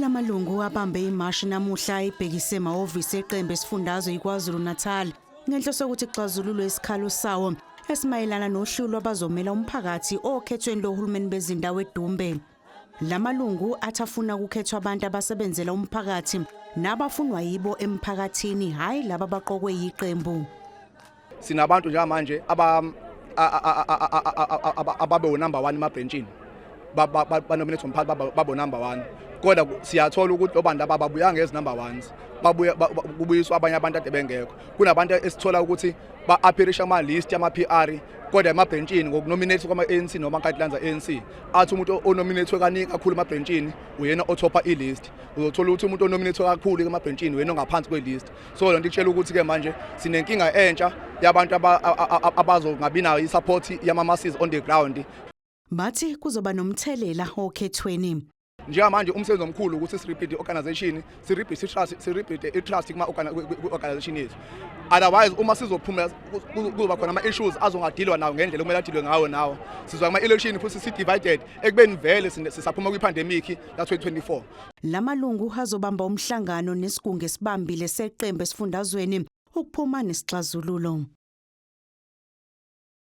Lamalungu abambe imashi namuhla ibhekise emahhovisi eqembu esifundazwe iKwaZulu-Natal ngenhloso yokuthi kuxazululwe isikhalo sawo esimayelana nohlelo abazomela umphakathi okhethweni lohulumeni bezindawo eDumbe. Lamalungu athafuna ukukhethwa abantu abasebenzela umphakathi nabafunwa yibo emphakathini, hayi laba abaqokwe yiqembu. Sinabantu njengamanje ababe number 1 emabhentshini banominate umphakathi babo number 1. Kodwa siyathola ukuthi lobantu ababuya ngezi number 1s babuya kubuyiswa abanye abantu ade bengekho. Kunabantu esithola ukuthi ba-appearisha ama list ama PR kodwa emabhentshini ngokunominate kwama ANC noma guidelines ANC athi umuntu onominate kaningi kakhulu emabhentshini uyena othopa ilist. Uzothola ukuthi umuntu onominate kakhulu emabhentshini uyena ongaphansi kwelist. So lonto itshela ukuthi ke manje sinenkinga entsha yabantu abazongabi nayo isupport yama masses on the ground. Bathi kuzoba nomthelela okhethweni. Njengamanje umsebenzi omkhulu ukuthi sirepeat organization, sirepeat i-trust kuma-organization yethu. Otherwise uma sizophumela kuba khona ama-issues azongadilwa nawo ngendlela okumele adilwe ngawo nawo. Sizwa ama-election futhi si-divided ekubeni vele sisaphuma kwi-pandemic ka-2024. Lamalungu azobamba umhlangano nesigungu esibambile seqembu esifundazweni ukuphuma nesixazululo.